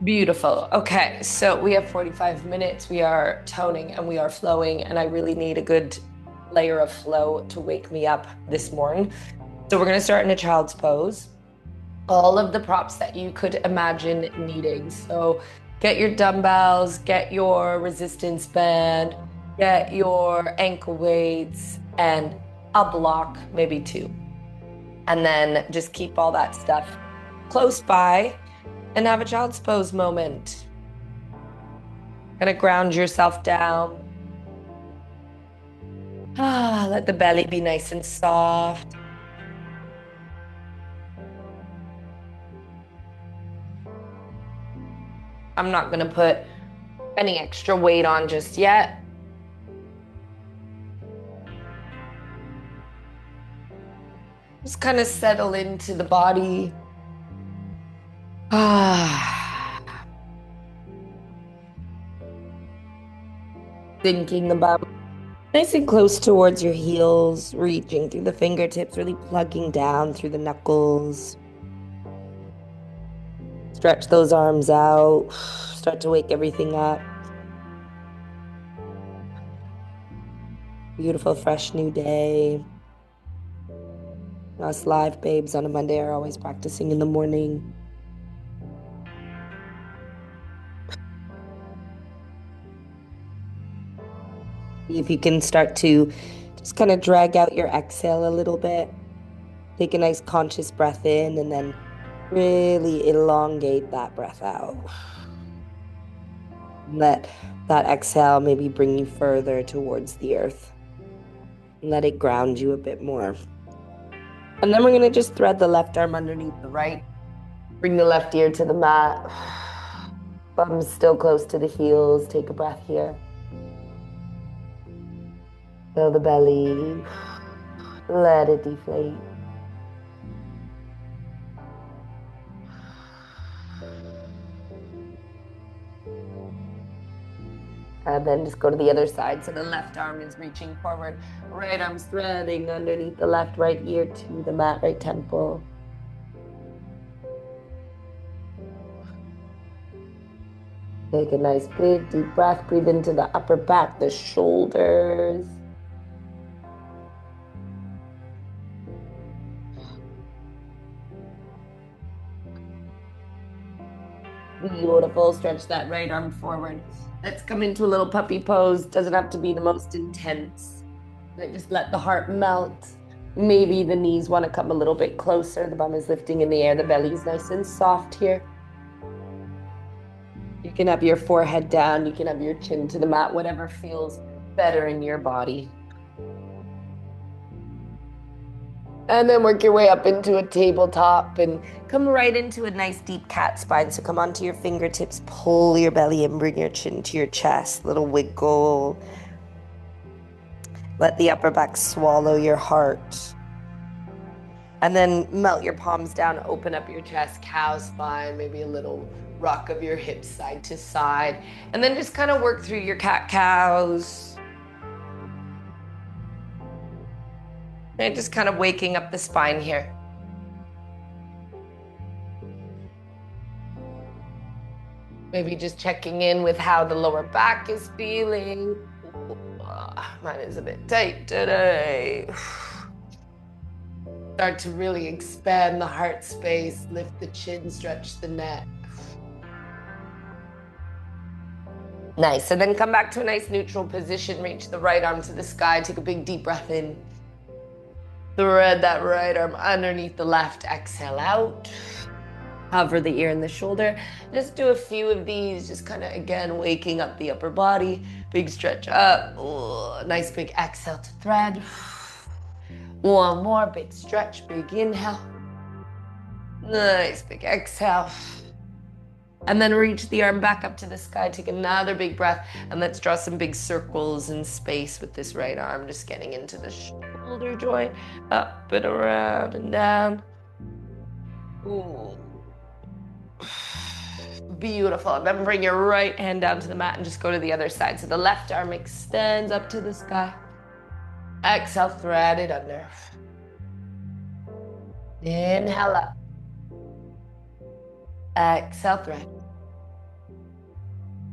Beautiful. Okay, so we have 45 minutes. We are toning and we are flowing, and I really need a good layer of flow to wake me up this morning. So we're going to start in a child's pose. All of the props that you could imagine needing. So get your dumbbells, get your resistance band, get your ankle weights, and a block, maybe two. And then just keep all that stuff close by and have a child's pose moment. Gonna ground yourself down. Let the belly be nice and soft. I'm not gonna put any extra weight on just yet. Just kind of settle into the body. Thinking the bum nice and close towards your heels, reaching through the fingertips, really plugging down through the knuckles. Stretch those arms out. Start to wake everything up. Beautiful, fresh new day. Us live babes on a Monday are always practicing in the morning. If you can start to just kind of drag out your exhale a little bit. Take a nice conscious breath in and then really elongate that breath out. Let that exhale maybe bring you further towards the earth. Let it ground you a bit more. And then we're going to just thread the left arm underneath the right. Bring the left ear to the mat. Bums still close to the heels. Take a breath here. Fill the belly. Let it deflate. And then just go to the other side. So the left arm is reaching forward. Right arm's threading underneath the left, right ear to the mat, right temple. Take a nice big deep breath. Breathe into the upper back, the shoulders. Beautiful. Stretch that right arm forward. Let's come into a little puppy pose. Doesn't have to be the most intense. Just let the heart melt. Maybe the knees want to come a little bit closer. The bum is lifting in the air. The belly's nice and soft here. You can have your forehead down. You can have your chin to the mat, whatever feels better in your body. And then work your way up into a tabletop and come right into a nice deep cat spine. So come onto your fingertips, pull your belly and bring your chin to your chest. Little wiggle. Let the upper back swallow your heart. And then melt your palms down, open up your chest, cow spine, maybe a little rock of your hips side to side. And then just kind of work through your cat cows. And just kind of waking up the spine here. Maybe just checking in with how the lower back is feeling. Mine is a bit tight today. Start to really expand the heart space, lift the chin, stretch the neck. Nice. And then come back to a nice neutral position. Reach the right arm to the sky. Take a big deep breath in. Thread that right arm underneath the left. Exhale out. Hover the ear and the shoulder. Just do a few of these. Just kind of, again, waking up the upper body. Big stretch up. Ooh, nice big exhale to thread. One more big stretch. Big inhale. Nice big exhale. And then reach the arm back up to the sky. Take another big breath. And let's draw some big circles in space with this right arm. Just getting into the shoulder joint. Up and around and down. Ooh. Beautiful. And then bring your right hand down to the mat and just go to the other side. So the left arm extends up to the sky. Exhale, thread it under. Inhale up. Exhale, thread.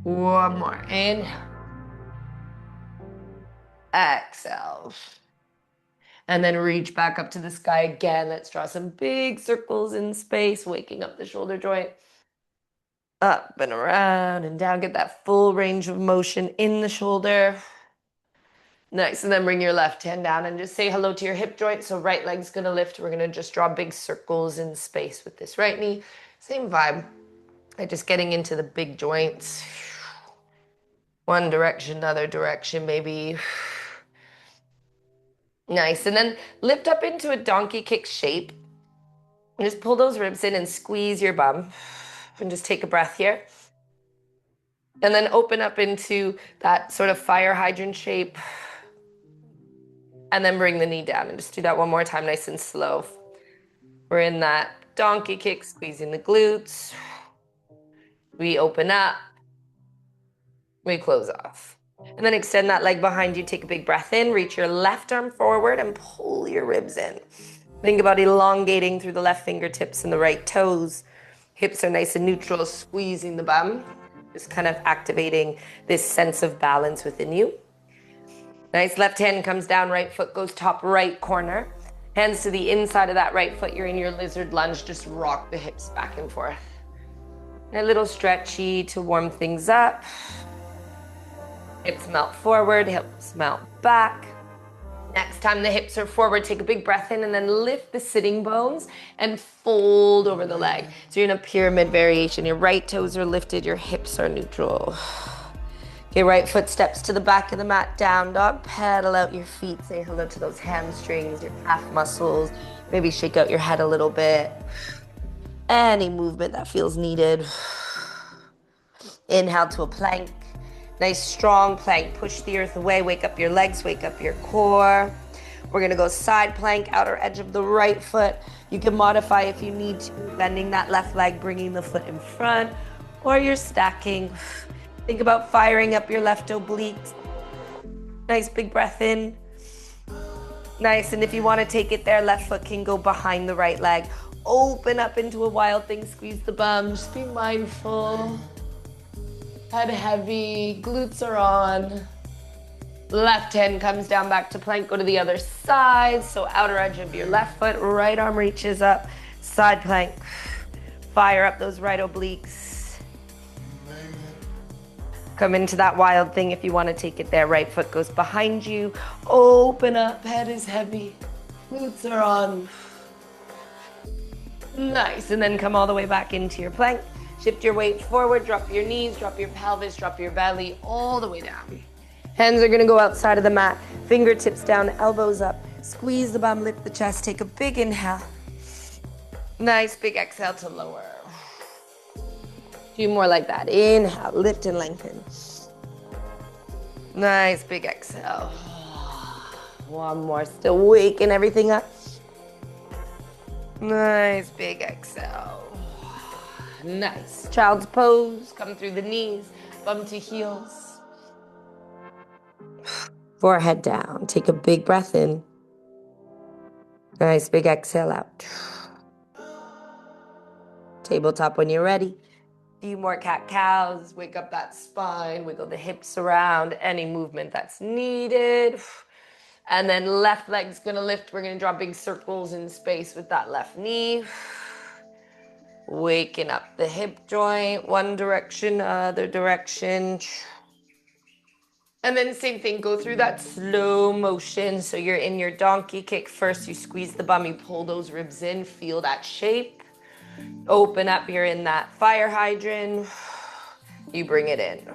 One more. Inhale. Exhale. And then reach back up to the sky again. Let's draw some big circles in space, waking up the shoulder joint. Up and around and down. Get that full range of motion in the shoulder. Nice. And then bring your left hand down and just say hello to your hip joint. So right leg's going to lift. We're going to just draw big circles in space with this right knee. Same vibe. Just getting into the big joints. One direction, other direction, maybe. Nice. And then lift up into a donkey kick shape. And just pull those ribs in and squeeze your bum. And just take a breath here. And then open up into that sort of fire hydrant shape. And then bring the knee down. And just do that one more time, nice and slow. We're in that donkey kick, squeezing the glutes. We open up. We close off. And then extend that leg behind you. Take a big breath in. Reach your left arm forward and pull your ribs in. Think about elongating through the left fingertips and the right toes. Hips are nice and neutral, squeezing the bum. Just kind of activating this sense of balance within you. Nice. Left hand comes down, right foot goes top right corner. Hands to the inside of that right foot. You're in your lizard lunge. Just rock the hips back and forth. A little stretchy to warm things up. Hips melt forward, hips melt back. Next time the hips are forward, take a big breath in and then lift the sitting bones and fold over the leg. So you're in a pyramid variation. Your right toes are lifted, your hips are neutral. Okay, right foot steps to the back of the mat, down dog. Pedal out your feet, say hello to those hamstrings, your calf muscles. Maybe shake out your head a little bit. Any movement that feels needed. Inhale to a plank. Nice strong plank. Push the earth away. Wake up your legs. Wake up your core. We're going to go side plank, outer edge of the right foot. You can modify if you need to. Bending that left leg, bringing the foot in front. Or you're stacking. Think about firing up your left obliques. Nice big breath in. Nice. And if you want to take it there, left foot can go behind the right leg. Open up into a wild thing. Squeeze the bum. Just be mindful. Head heavy, glutes are on. Left hand comes down back to plank, go to the other side. So outer edge of your left foot, right arm reaches up, side plank. Fire up those right obliques. Come into that wild thing if you want to take it there. Right foot goes behind you. Open up, head is heavy. Glutes are on. Nice, and then come all the way back into your plank. Shift your weight forward, drop your knees, drop your pelvis, drop your belly all the way down. Hands are gonna go outside of the mat, fingertips down, elbows up. Squeeze the bum, lift the chest, take a big inhale. Nice big exhale to lower. Few more like that. Inhale, lift and lengthen. Nice big exhale. One more, still waking everything up. Nice big exhale. Nice. Child's pose. Come through the knees. Bum to heels. Forehead down. Take a big breath in. Nice big exhale out. Tabletop when you're ready. Few more cat-cows. Wake up that spine. Wiggle the hips around. Any movement that's needed. And then left leg's gonna lift. We're gonna draw big circles in space with that left knee. Waking up the hip joint, one direction, other direction. And then same thing, go through that slow motion. So you're in your donkey kick first, you squeeze the bum, you pull those ribs in, feel that shape. Open up, you're in that fire hydrant. You bring it in.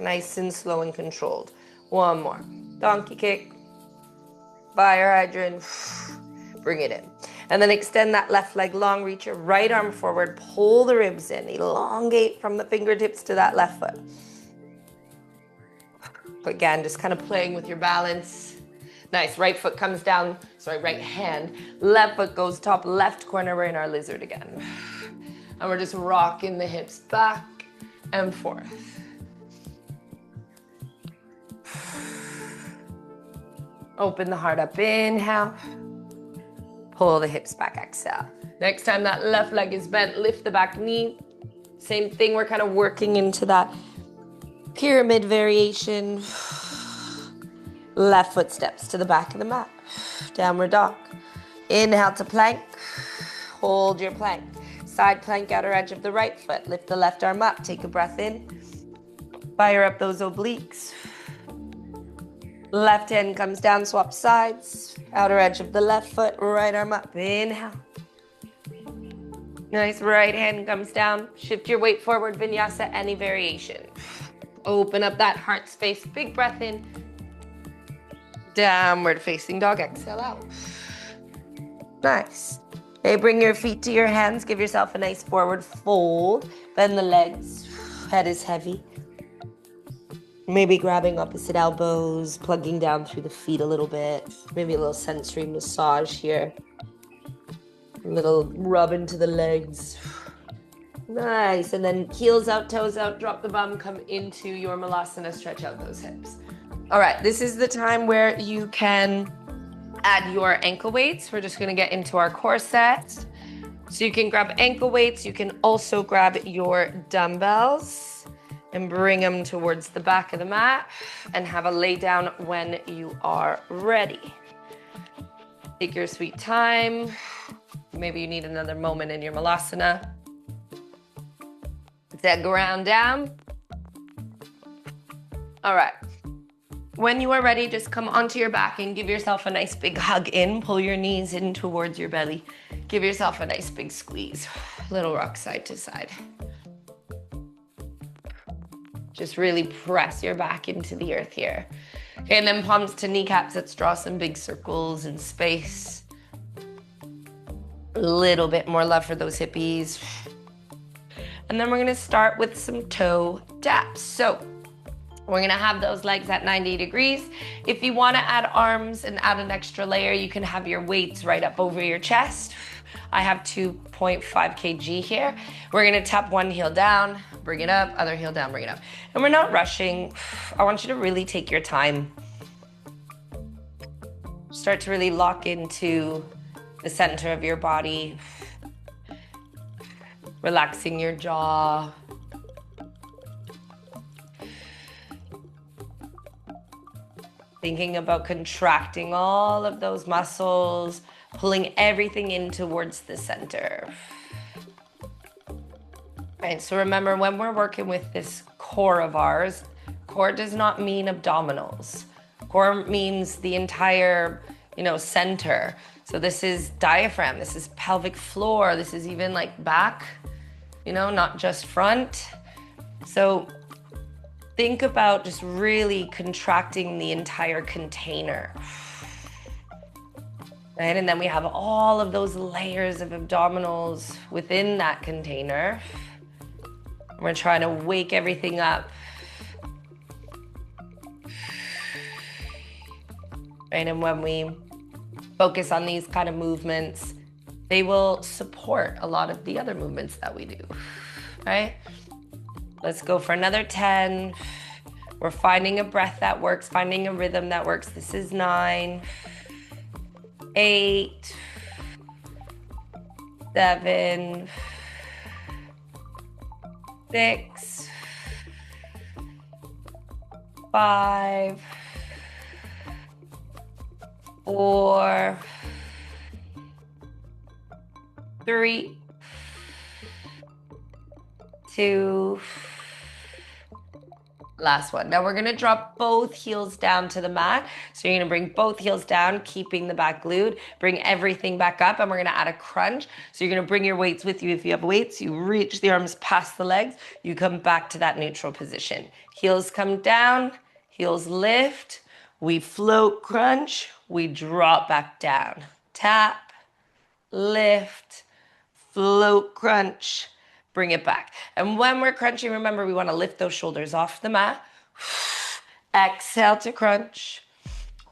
Nice and slow and controlled. One more. Donkey kick, fire hydrant, bring it in. And then extend that left leg long, reach your right arm forward, pull the ribs in, elongate from the fingertips to that left foot. Again, just kind of playing with your balance. Nice, right foot comes down, right hand. Left foot goes top left corner, we're in our lizard again. And we're just rocking the hips back and forth. Open the heart up, inhale. Pull the hips back, exhale. Next time that left leg is bent, lift the back knee. Same thing, we're kind of working into that Pyramid variation. Left foot steps to the back of the mat. Downward dog. Inhale to plank. Hold your plank. Side plank, outer edge of the right foot. Lift the left arm up. Take a breath in. Fire up those obliques. Left hand comes down, swap sides. Outer edge of the left foot, right arm up. Inhale. Nice, right hand comes down. Shift your weight forward, vinyasa, any variation. Open up that heart space, big breath in. Downward facing dog, exhale out. Nice. Okay, bring your feet to your hands. Give yourself a nice forward fold. Bend the legs. Head is heavy. Maybe grabbing opposite elbows, plugging down through the feet a little bit. Maybe a little sensory massage here. A little rub into the legs. Nice. And then heels out, toes out, drop the bum, come into your malasana, stretch out those hips. All right, this is the time where you can add your ankle weights. We're just gonna get into our core set. So you can grab ankle weights. You can also grab your dumbbells and bring them towards the back of the mat and have a lay down when you are ready. Take your sweet time. Maybe you need another moment in your malasana. Then ground down. All right. When you are ready, just come onto your back and give yourself a nice big hug in. Pull your knees in towards your belly. Give yourself a nice big squeeze. Little rock side to side. Just really press your back into the earth here. Okay, and then palms to kneecaps. Let's draw some big circles in space. A little bit more love for those hippies. And then we're gonna start with some toe taps. So we're gonna have those legs at 90 degrees. If you wanna add arms and add an extra layer, you can have your weights right up over your chest. I have 2.5 kg here. We're gonna tap one heel down, bring it up, other heel down, bring it up. And we're not rushing. I want you to really take your time. Start to really lock into the center of your body. Relaxing your jaw. Thinking about contracting all of those muscles, pulling everything in towards the center. Right, so remember when we're working with this core of ours, core does not mean abdominals. Core means the entire, center. So this is diaphragm, this is pelvic floor, this is even like back, not just front. So think about just really contracting the entire container. Right? And then we have all of those layers of abdominals within that container. We're trying to wake everything up. Right? And when we focus on these kind of movements, they will support a lot of the other movements that we do, right? Let's go for another 10. We're finding a breath that works, finding a rhythm that works. This is 9, 8, 7, 6, 5, 4, 3, 2, last one. Now we're gonna drop both heels down to the mat. So you're gonna bring both heels down, keeping the back glued, bring everything back up, and we're gonna add a crunch. So you're gonna bring your weights with you. If you have weights, you reach the arms past the legs, you come back to that neutral position. Heels come down, heels lift, we float crunch, we drop back down. Tap, lift, float crunch, bring it back. And when we're crunching, remember we want to lift those shoulders off the mat. Exhale to crunch.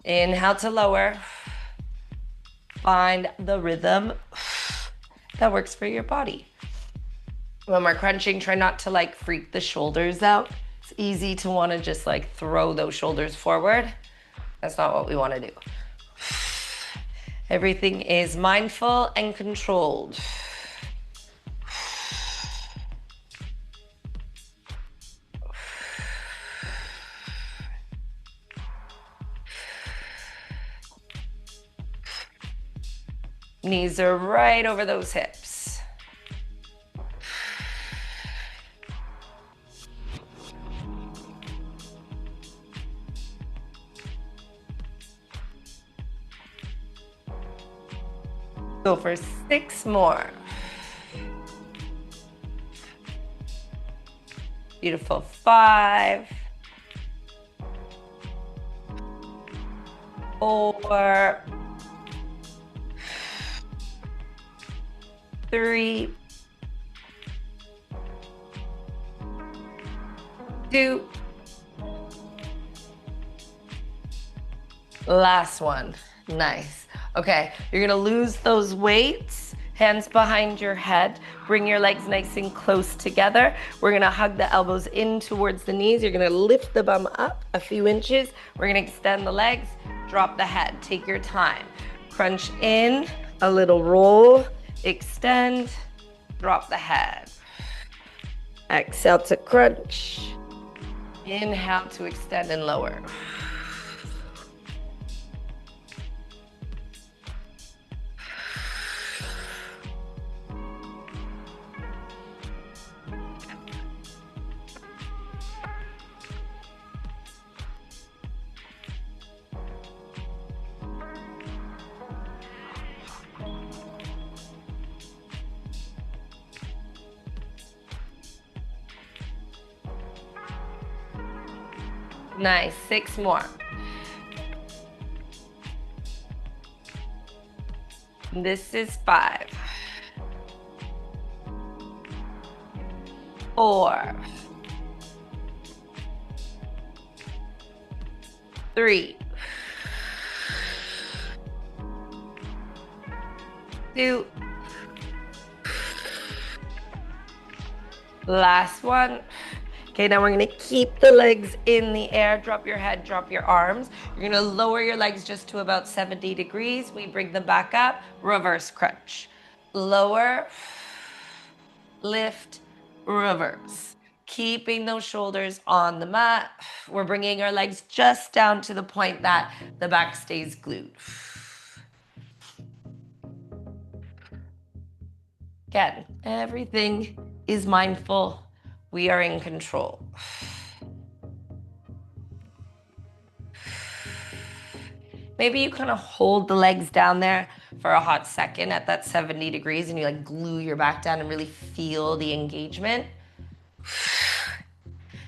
Inhale to lower. Find the rhythm that works for your body. When we're crunching, try not to freak the shoulders out. It's easy to want to just throw those shoulders forward. That's not what we want to do. Everything is mindful and controlled. Knees are right over those hips. Go for 6 more. Beautiful. 5, 4, 3, 2. Last one. Nice. Okay, you're gonna lose those weights, hands behind your head, bring your legs nice and close together. We're gonna hug the elbows in towards the knees. You're gonna lift the bum up a few inches. We're gonna extend the legs, drop the head. Take your time. Crunch in, a little roll, extend, drop the head. Exhale to crunch. Inhale to extend and lower. Nice. 6 more. This is 5, 4, 3, 2. Last one. Okay, now we're gonna keep the legs in the air. Drop your head, drop your arms. You're gonna lower your legs just to about 70 degrees. We bring them back up, reverse crunch. Lower, lift, reverse. Keeping those shoulders on the mat. We're bringing our legs just down to the point that the back stays glued. Again, everything is mindful. We are in control. Maybe you kind of hold the legs down there for a hot second at that 70 degrees and you like glue your back down and really feel the engagement.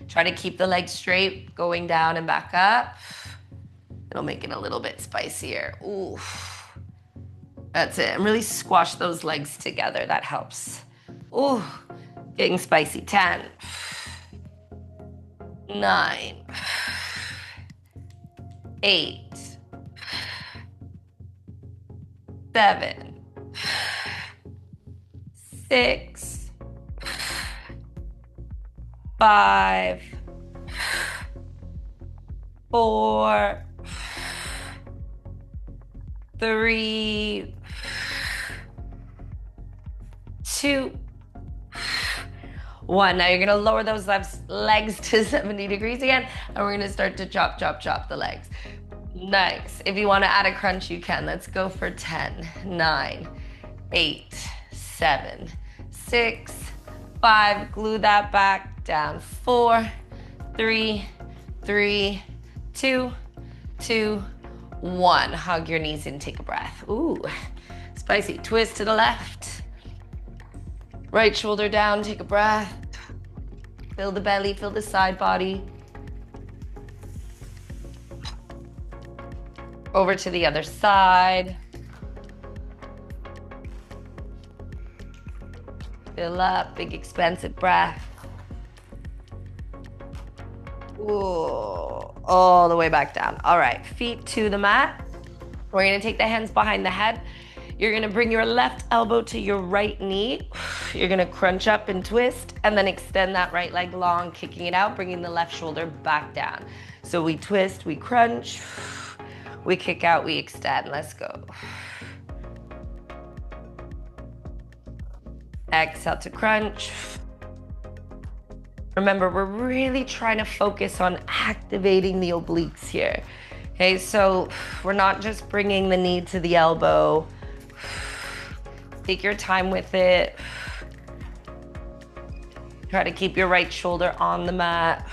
Try to keep the legs straight, going down and back up. It'll make it a little bit spicier. Ooh. That's it. And really squash those legs together. That helps. Ooh. Getting spicy. 10, 9, 8, 7, 6, 5, 4, 3, 2, 1. Now you're gonna lower those legs to 70 degrees again, and we're gonna start to chop, chop, chop the legs. Nice. If you wanna add a crunch, you can. Let's go for 10, 9, 8, 7, 6, 5. Glue that back down. 4, 3, 2, 1. Hug your knees in, take a breath. Ooh, spicy. Twist to the left. Right shoulder down, take a breath. Feel the belly, feel the side body. Over to the other side. Fill up, big expansive breath. Ooh, all the way back down. All right, feet to the mat. We're gonna take the hands behind the head. You're gonna bring your left elbow to your right knee. You're gonna crunch up and twist, and then extend that right leg long, kicking it out, bringing the left shoulder back down. So we twist, we crunch, we kick out, we extend. Let's go. Exhale to crunch. Remember, we're really trying to focus on activating the obliques here. Okay, so we're not just bringing the knee to the elbow. Take your time with it. Try to keep your right shoulder on the mat.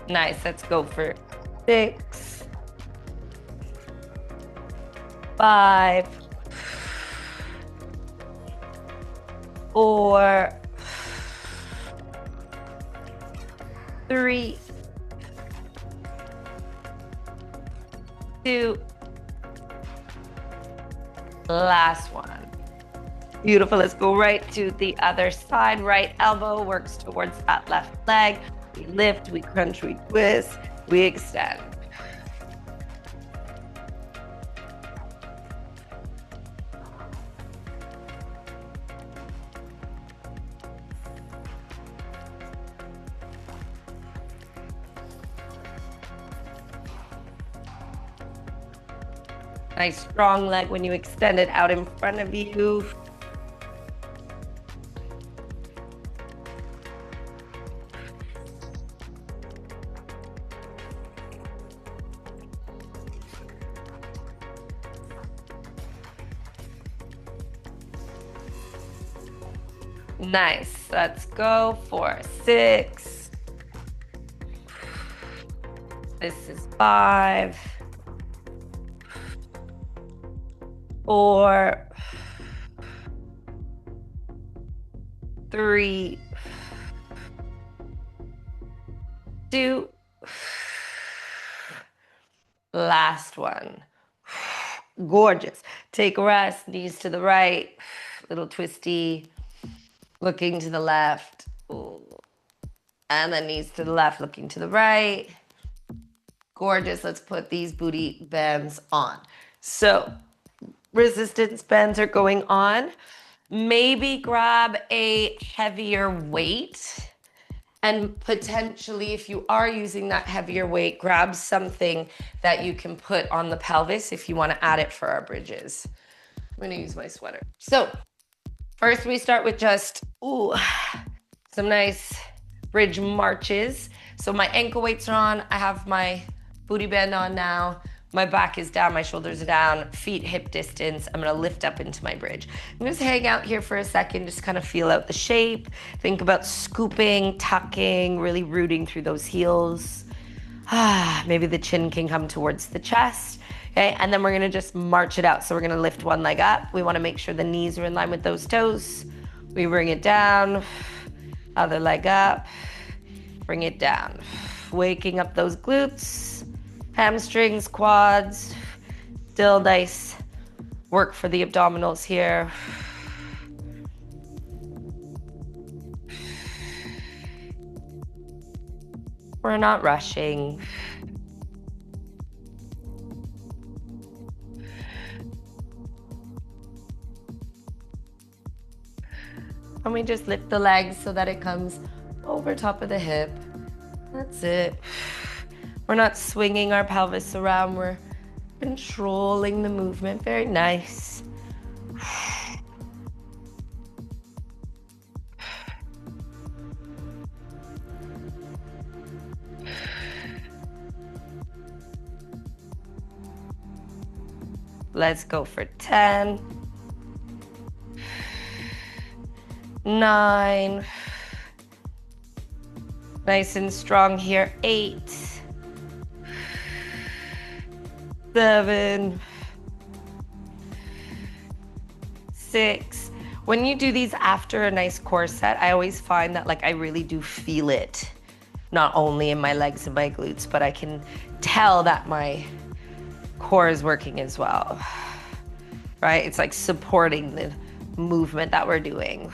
Nice, let's go for 6, 5, 4, 3, 2, last one. Beautiful, let's go right to the other side. Right elbow works towards that left leg. We lift, we crunch, we twist, we extend. Nice strong leg when you extend it out in front of you. Nice, let's go for 6. This is 5, 4, 3, 2, last one. Gorgeous. Take a rest, knees to the right, little twisty, looking to the left. Ooh. And then knees to the left, looking to the right. Gorgeous. Let's put these booty bands on. So resistance bands are going on. Maybe grab a heavier weight, and potentially, if you are using that heavier weight, grab something that you can put on the pelvis if you want to add it for our bridges. I'm going to use my sweater. So first we start with just some nice bridge marches. So my ankle weights are on. I have my booty band on now. My back is down, my shoulders are down, feet hip distance. I'm gonna lift up into my bridge. I'm gonna just hang out here for a second, just kind of feel out the shape. Think about scooping, tucking, really rooting through those heels. Maybe the chin can come towards the chest. Okay, and then we're gonna just march it out. So we're gonna lift one leg up. We wanna make sure the knees are in line with those toes. We bring it down, other leg up, bring it down. Waking up those glutes. Hamstrings, quads, still nice work for the abdominals here. We're not rushing. And we just lift the legs so that it comes over top of the hip. That's it. We're not swinging our pelvis around, we're controlling the movement. Very nice. Let's go for 10, 9, nice and strong here, 8, 7, 6. When you do these after a nice core set, I always find that I really do feel it, not only in my legs and my glutes, but I can tell that my core is working as well, right? It's like supporting the movement that we're doing.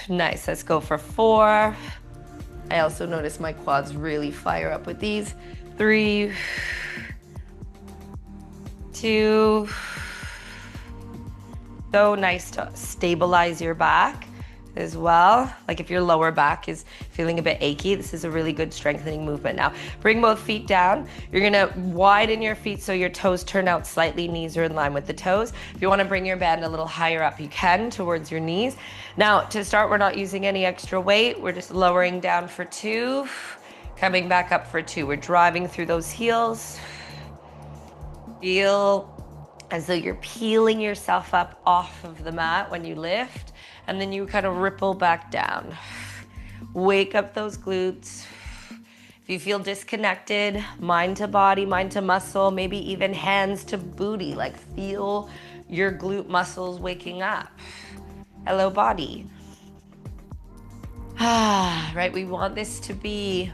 Nice, let's go for 4. I also notice my quads really fire up with these. 3, 2, So nice to stabilize your back as well. Like if your lower back is feeling a bit achy, this is a really good strengthening movement. Now, bring both feet down. You're gonna widen your feet so your toes turn out slightly, knees are in line with the toes. If you wanna bring your band a little higher up, you can, towards your knees. Now, to start, we're not using any extra weight. We're just lowering down for 2, coming back up for 2. We're driving through those heels. Feel as though you're peeling yourself up off of the mat when you lift, and then you kind of ripple back down. Wake up those glutes. If you feel disconnected, mind to body, mind to muscle, maybe even hands to booty, like feel your glute muscles waking up. Hello, body. Right, we want this to be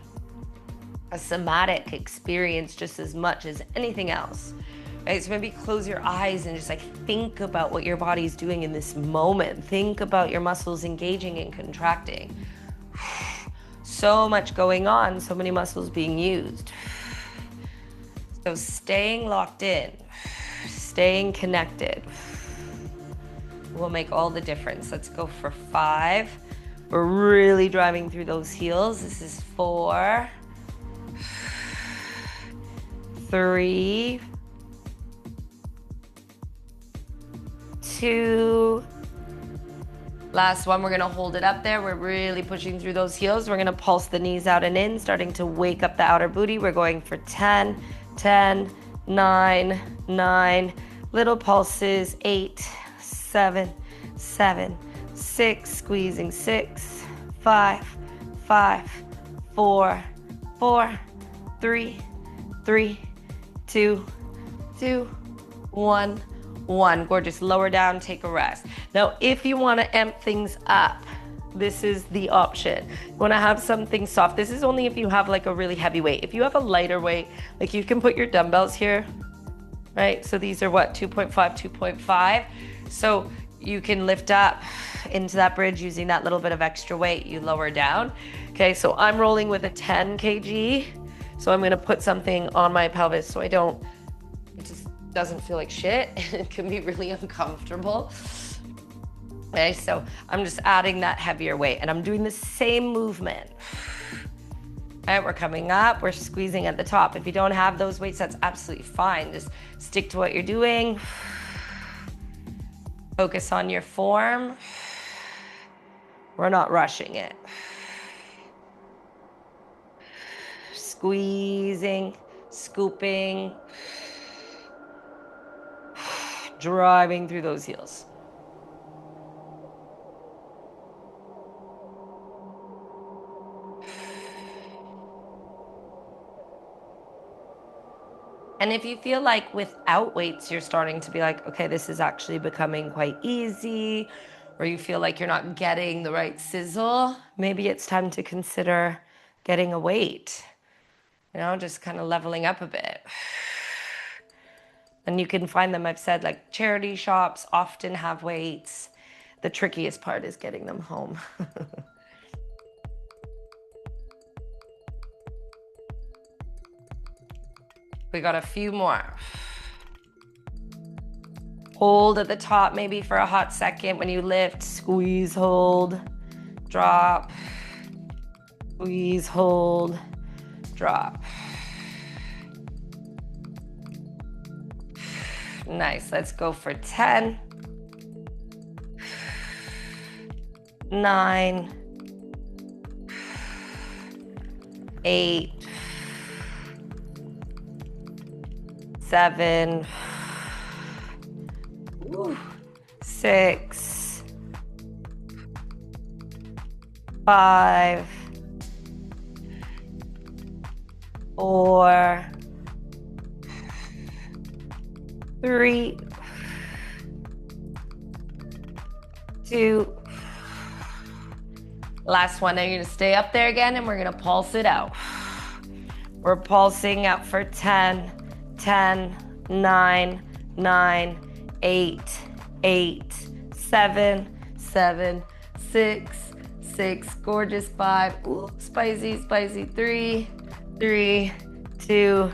a somatic experience just as much as anything else. Right, so maybe close your eyes and just like think about what your body's doing in this moment. Think about your muscles engaging and contracting. So much going on, so many muscles being used. So staying locked in, staying connected will make all the difference. Let's go for 5. We're really driving through those heels. This is 4, 3, 2. Last one, we're gonna hold it up there. We're really pushing through those heels. We're gonna pulse the knees out and in, starting to wake up the outer booty. We're going for 10, 10, 9, 9. Little pulses, 8, 7, 7, 6, squeezing 6, 5, 5, 4, 4, 3, 3, 2, 2, 1, 1. Gorgeous. Lower down, take a rest. Now, if you want to amp things up, this is the option. You want to have something soft. This is only if you have like a really heavy weight. If you have a lighter weight, like you can put your dumbbells here, right? So these are what, 2.5, 2.5. So you can lift up into that bridge using that little bit of extra weight. You lower down. Okay, so I'm rolling with a 10 kg. So I'm going to put something on my pelvis so it just doesn't feel like shit. It can be really uncomfortable. Okay, so I'm just adding that heavier weight and I'm doing the same movement. All right, we're coming up, we're squeezing at the top. If you don't have those weights, that's absolutely fine. Just stick to what you're doing. Focus on your form. We're not rushing it. Squeezing, scooping, driving through those heels. And if you feel like without weights, you're starting to be like, okay, this is actually becoming quite easy, or you feel like you're not getting the right sizzle, maybe it's time to consider getting a weight, just kind of leveling up a bit. And you can find them, I've said, like charity shops often have weights. The trickiest part is getting them home. We got a few more. Hold at the top maybe for a hot second. When you lift, squeeze, hold, drop, squeeze, hold, drop. Nice, let's go for 10, 9, 8, 7, 6, 5, 4, 3, 2. Last one. Now you're gonna stay up there again and we're gonna pulse it out. We're pulsing out for 10, 10, 9, 9, 8, 8, 7, 7, 6, 6, gorgeous 5, ooh, spicy, spicy 3, 3, 2,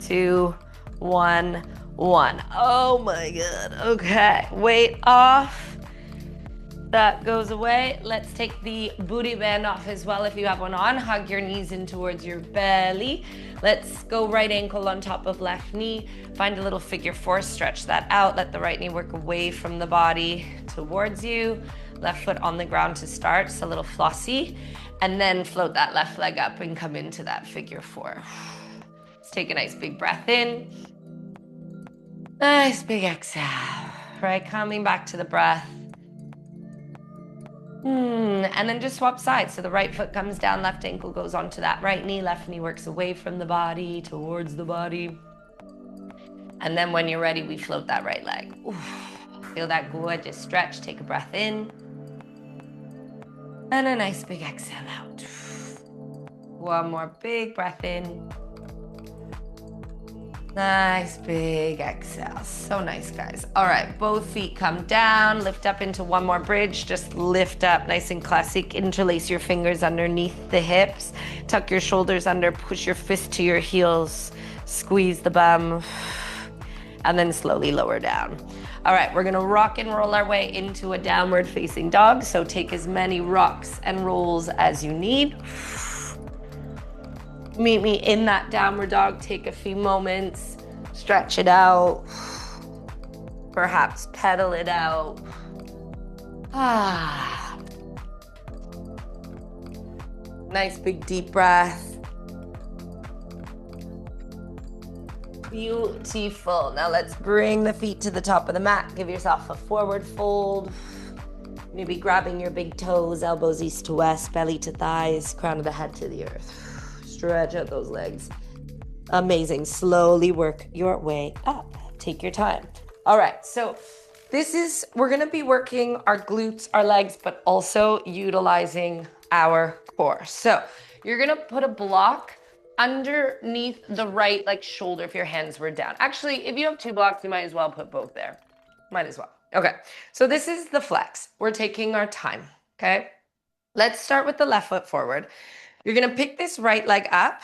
2, 1, 1. Oh my God. Okay, weight off. That goes away. Let's take the booty band off as well if you have one on. Hug your knees in towards your belly. Let's go right ankle on top of left knee. Find a little figure 4, stretch that out. Let the right knee work away from the body towards you. Left foot on the ground to start, so a little flossy. And then float that left leg up and come into that figure 4. Let's take a nice big breath in. Nice big exhale. Right, coming back to the breath. And then just swap sides. So the right foot comes down, left ankle goes onto that right knee, left knee works away from the body, towards the body. And then when you're ready, we float that right leg. Feel that good, just stretch, take a breath in. And a nice big exhale out. One more big breath in. Nice big exhale. So nice, guys. All right, both feet come down, lift up into one more bridge. Just lift up, nice and classic. Interlace your fingers underneath the hips. Tuck your shoulders under, push your fist to your heels. Squeeze the bum. And then slowly lower down. All right, we're gonna rock and roll our way into a downward facing dog. So take as many rocks and rolls as you need. Meet me in that downward dog. Take a few moments, stretch it out, perhaps pedal it out. Nice big deep breath. Beautiful. Now let's bring the feet to the top of the mat. Give yourself a forward fold. Maybe grabbing your big toes, elbows east to west, belly to thighs, crown of the head to the earth. Stretch out those legs. Amazing. Slowly work your way up. Take your time. All right, so we're gonna be working our glutes, our legs, but also utilizing our core. So you're gonna put a block underneath the right shoulder if your hands were down. Actually, if you have 2 blocks, you might as well put both there. Might as well. Okay, so this is the flex. We're taking our time, okay? Let's start with the left foot forward. You're gonna pick this right leg up.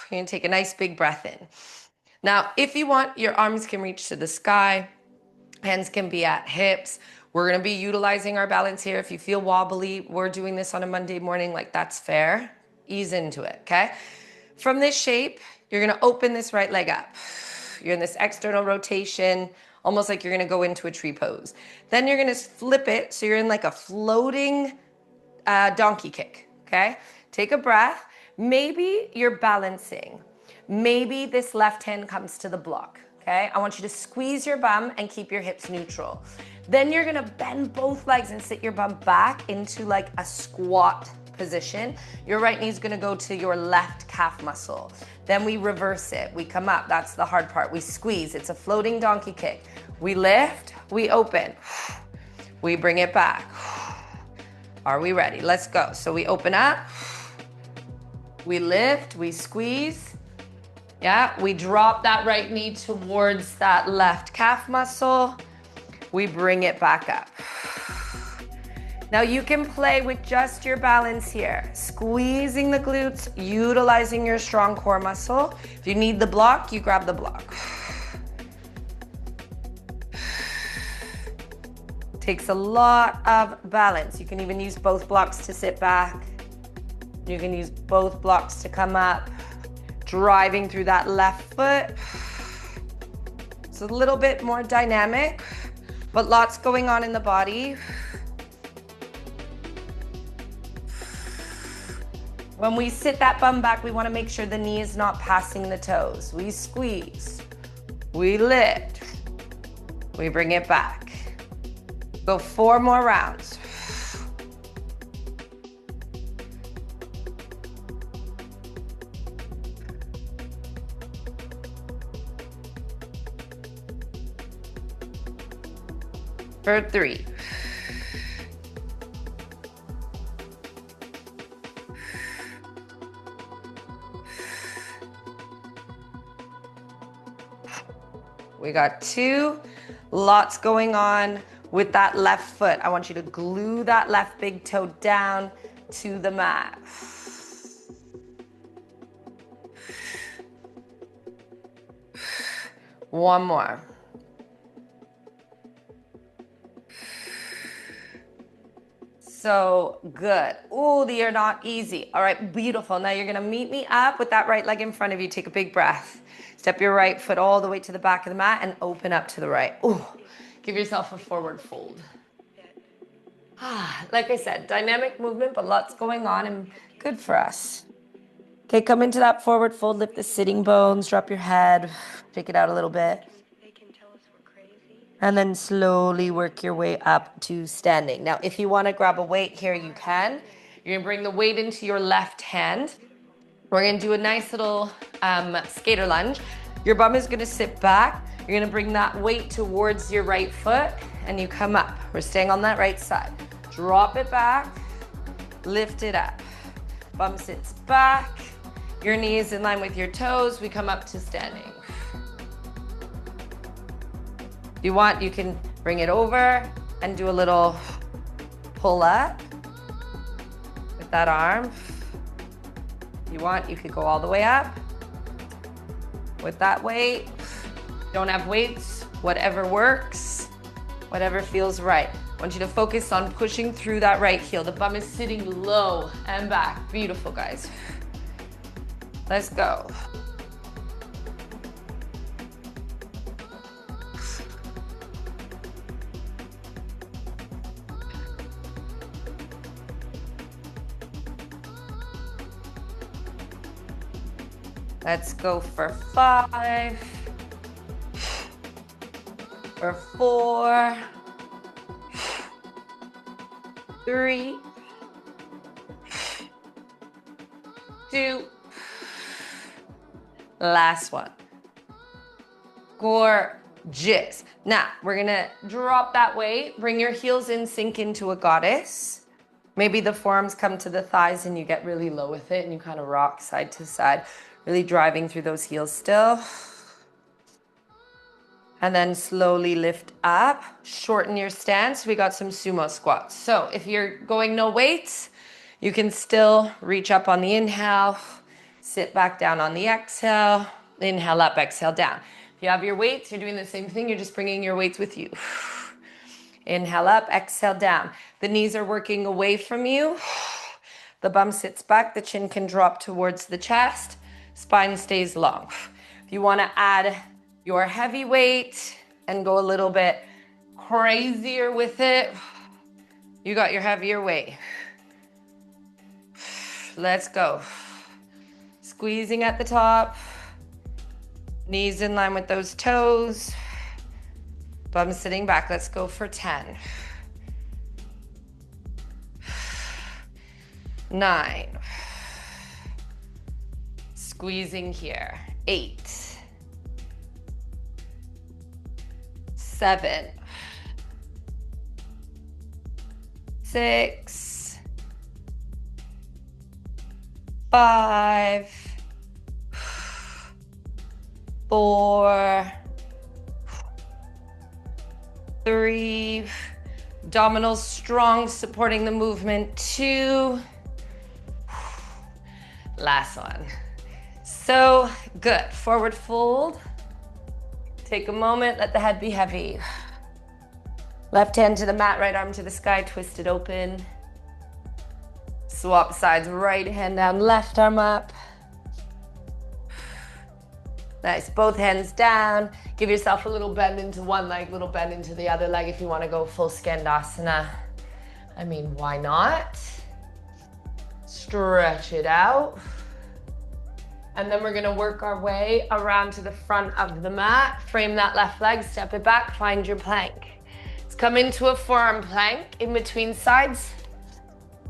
You're gonna take a nice big breath in. Now, if you want, your arms can reach to the sky, hands can be at hips. We're gonna be utilizing our balance here. If you feel wobbly, we're doing this on a Monday morning, that's fair. Ease into it, okay? From this shape, you're gonna open this right leg up. You're in this external rotation, almost like you're gonna go into a tree pose. Then you're gonna flip it, so you're in a floating donkey kick, okay? Take a breath. Maybe you're balancing. Maybe this left hand comes to the block, okay? I want you to squeeze your bum and keep your hips neutral. Then you're gonna bend both legs and sit your bum back into a squat position. Your right knee is gonna go to your left calf muscle. Then we reverse it. We come up, that's the hard part. We squeeze, it's a floating donkey kick. We lift, we open. We bring it back. Are we ready? Let's go. So we open up. We lift, we squeeze. Yeah, we drop that right knee towards that left calf muscle. We bring it back up. Now you can play with just your balance here. Squeezing the glutes, utilizing your strong core muscle. If you need the block, you grab the block. Takes a lot of balance. You can even use both blocks to sit back. You can use both blocks to come up, driving through that left foot. It's a little bit more dynamic, but lots going on in the body. When we sit that bum back, we want to make sure the knee is not passing the toes. We squeeze, we lift, we bring it back. Go 4 more rounds. For 3. We got 2. Lots going on with that left foot. I want you to glue that left big toe down to the mat. One more. So good. Ooh, they are not easy. All right, beautiful. Now you're gonna meet me up with that right leg in front of you. Take a big breath. Step your right foot all the way to the back of the mat and open up to the right. Ooh, give yourself a forward fold. Like I said, dynamic movement, but lots going on and good for us. Okay, come into that forward fold, lift the sitting bones, drop your head, shake it out a little bit. And then slowly work your way up to standing. Now, if you want to grab a weight here, you can. You're going to bring the weight into your left hand. We're going to do a nice little skater lunge. Your bum is going to sit back. You're going to bring that weight towards your right foot and you come up. We're staying on that right side. Drop it back, lift it up. Bum sits back. Your knee is in line with your toes. We come up to standing. If you want, you can bring it over and do a little pull up with that arm. If you want, you could go all the way up with that weight. Don't have weights, whatever works, whatever feels right. I want you to focus on pushing through that right heel. The bum is sitting low and back. Beautiful, guys. Let's go. Let's go for 5, for 4, 3, 2, last one. Gorgeous. Now, we're gonna drop that weight, bring your heels in, sink into a goddess. Maybe the forearms come to the thighs and you get really low with it and you kind of rock side to side, really driving through those heels still. And then slowly lift up, shorten your stance. We got some sumo squats. So if you're going no weights, you can still reach up on the inhale, sit back down on the exhale, inhale up, exhale down. If you have your weights, you're doing the same thing. You're just bringing your weights with you. Inhale up, exhale down. The knees are working away from you. The bum sits back, the chin can drop towards the chest, spine stays long. If you want to add your heavy weight and go a little bit crazier with it, you got your heavier weight. Let's go. Squeezing at the top, knees in line with those toes, bum sitting back. Let's go for 10. 9. Squeezing here. 8. 7. 6. 5. 4. 3. Abdominals strong, supporting the movement. 2. Last one. So good. Forward fold. Take a moment, let the head be heavy. Left hand to the mat, right arm to the sky, twist it open. Swap sides, right hand down, left arm up. Nice, both hands down. Give yourself a little bend into one leg, little bend into the other leg if you want to go full Skandasana. I mean, why not? Stretch it out. And then we're gonna work our way around to the front of the mat. Frame that left leg, step it back, find your plank. Let's come into a forearm plank in between sides.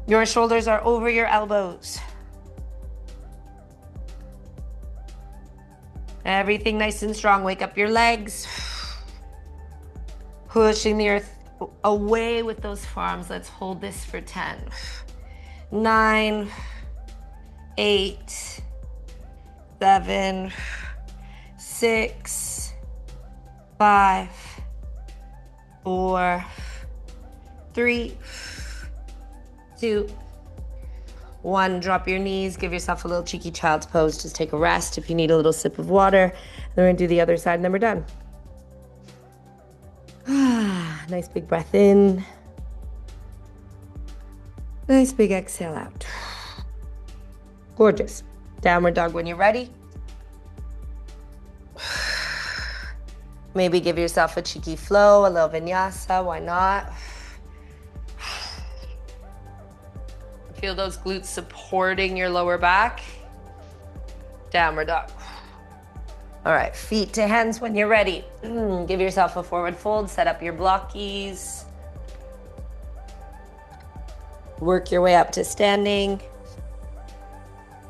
Your shoulders are over your elbows. Everything nice and strong. Wake up your legs. Pushing the earth away with those forearms. Let's hold this for 10. 9, 8, 7, 6, 5, 4, 3, 2, 1. Drop your knees. Give yourself a little cheeky child's pose. Just take a rest if you need a little sip of water. Then we're gonna do the other side and then we're done. Nice big breath in. Nice big exhale out. Gorgeous. Downward dog when you're ready. Maybe give yourself a cheeky flow, a little vinyasa, why not? Feel those glutes supporting your lower back. Downward dog. All right, feet to hands when you're ready. Give yourself a forward fold, set up your blockies. Work your way up to standing.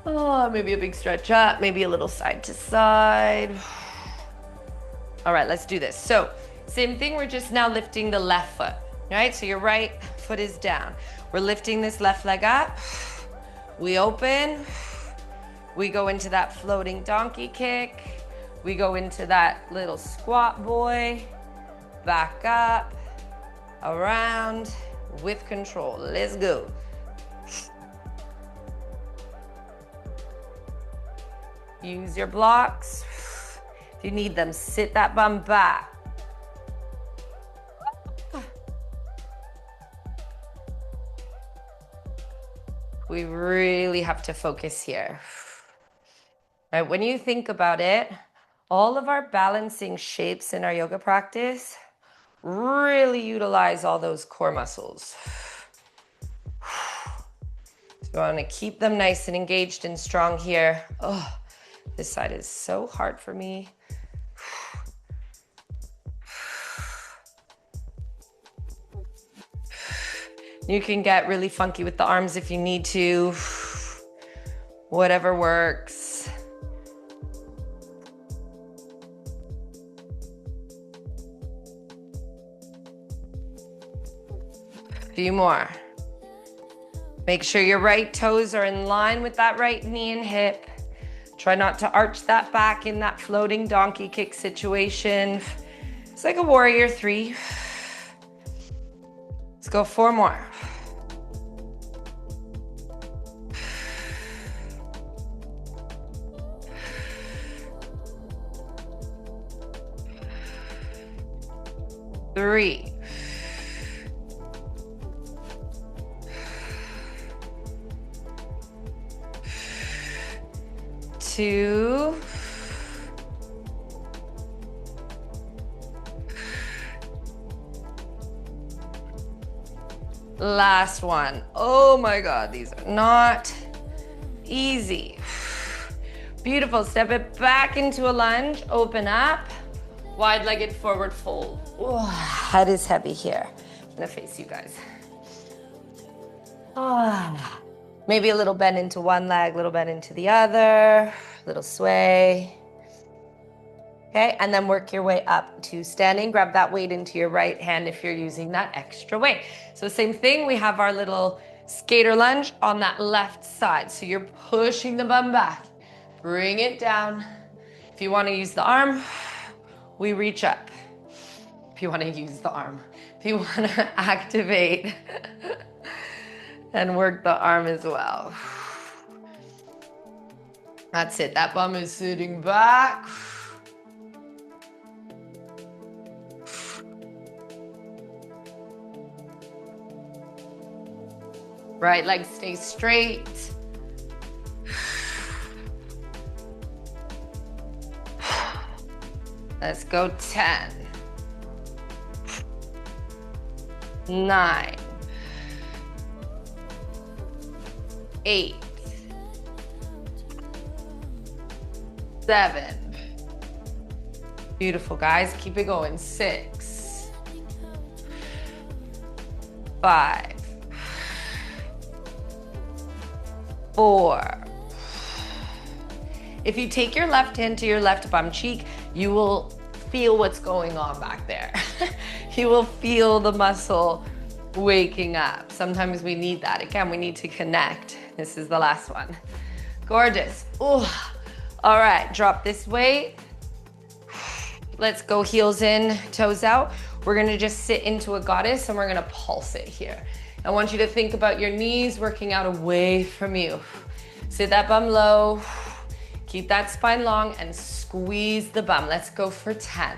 Oh, maybe a big stretch up, maybe a little side to side. All right, let's do this. So same thing, we're just now lifting the left foot, right? So your right foot is down. We're lifting this left leg up. We open. We go into that floating donkey kick. We go into that little squat boy. Back up, around, with control. Let's go. Use your blocks. If you need them, sit that bum back. We really have to focus here. Right, when you think about it, all of our balancing shapes in our yoga practice really utilize all those core muscles. So you want to keep them nice and engaged and strong here. Oh, this side is so hard for me. You can get really funky with the arms if you need to. Whatever works. A few more. Make sure your right toes are in line with that right knee and hip. Try not to arch that back in that floating donkey kick situation. It's like a warrior 3. Let's go 4 more. Three. 2. Last one. Oh my God, these are not easy. Beautiful, step it back into a lunge, open up, wide-legged forward fold. Ooh, head is heavy here. I'm gonna face you guys. Maybe a little bend into one leg, little bend into the other, little sway. Okay, and then work your way up to standing. Grab that weight into your right hand if you're using that extra weight. So same thing, we have our little skater lunge on that left side. So you're pushing the bum back. Bring it down. If you want to use the arm, we reach up. If you want to use the arm. If you want to activate and work the arm as well. That's it. That bum is sitting back. Right leg stays straight. Let's go 10, 9, 8, 7. Beautiful, guys. Keep it going. 6, 5, 4. If you take your left hand to your left bum cheek, you will feel what's going on back there. You will feel the muscle waking up. Sometimes we need that. Again, we need to connect. This is the last one. Gorgeous. Ooh. All right, drop this weight. Let's go heels in, toes out. We're gonna just sit into a goddess and we're gonna pulse it here. I want you to think about your knees working out away from you. Sit that bum low. Keep that spine long and squeeze the bum. Let's go for 10,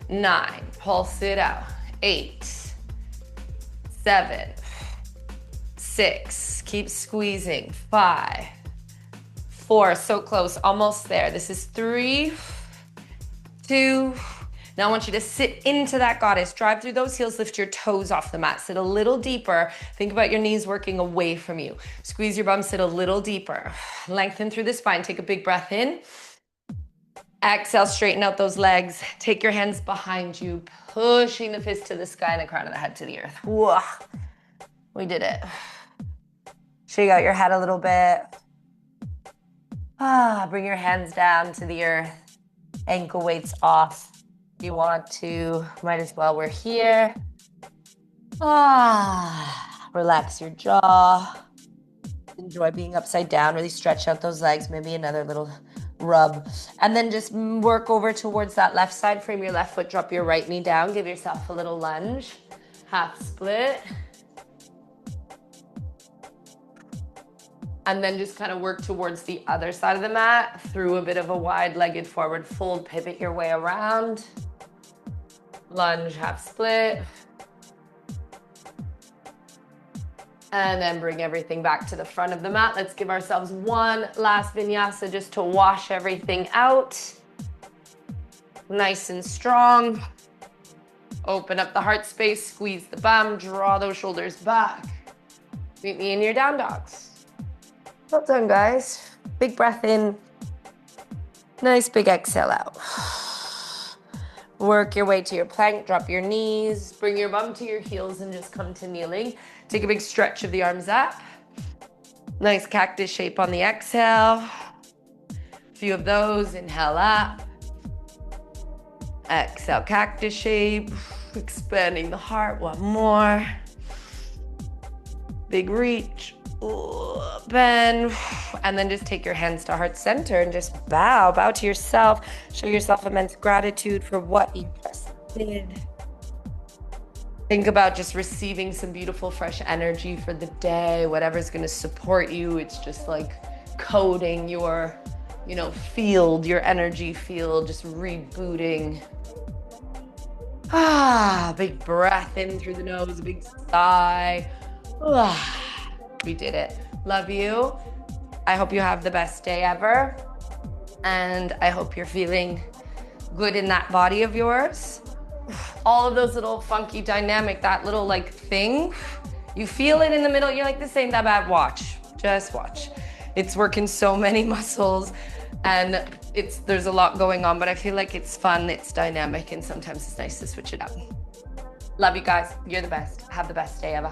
9, pulse it out. 8, 7, 6, keep squeezing. 5, 4, so close, almost there. This is 3, 2. Now I want you to sit into that goddess. Drive through those heels, lift your toes off the mat. Sit a little deeper. Think about your knees working away from you. Squeeze your bum, sit a little deeper. Lengthen through the spine. Take a big breath in. Exhale, straighten out those legs. Take your hands behind you, pushing the fist to the sky and the crown of the head to the earth. Whoa. We did it. Shake out your head a little bit. Bring your hands down to the earth. Ankle weights off. If you want to, might as well. We're here. Relax your jaw. Enjoy being upside down. Really stretch out those legs. Maybe another little rub. And then just work over towards that left side. Frame your left foot. Drop your right knee down. Give yourself a little lunge. Half split. And then just kind of work towards the other side of the mat through a bit of a wide-legged forward fold. Pivot your way around. Lunge, half split. And then bring everything back to the front of the mat. Let's give ourselves one last vinyasa just to wash everything out. Nice and strong. Open up the heart space, squeeze the bum, draw those shoulders back. Meet me in your down dogs. Well done, guys. Big breath in. Nice big exhale out. Work your way to your plank, drop your knees, bring your bum to your heels and just come to kneeling. Take a big stretch of the arms up. Nice cactus shape on the exhale. A few of those, inhale up. Exhale, cactus shape. Expanding the heart, one more. Big reach. Bend, and then just take your hands to heart center and just bow to yourself. Show yourself immense gratitude for what you just did. Think about just receiving some beautiful fresh energy for the day, whatever's going to support you. It's just like coating your, field, your energy field, just rebooting. Big breath in through the nose, a big sigh. We did it. Love you. I hope you have the best day ever. And I hope you're feeling good in that body of yours. All of those little funky dynamic, that little thing, you feel it in the middle. You're like, this ain't that bad. Watch, just watch. It's working so many muscles and there's a lot going on, but I feel like it's fun, it's dynamic, and sometimes it's nice to switch it up. Love you guys. You're the best. Have the best day ever.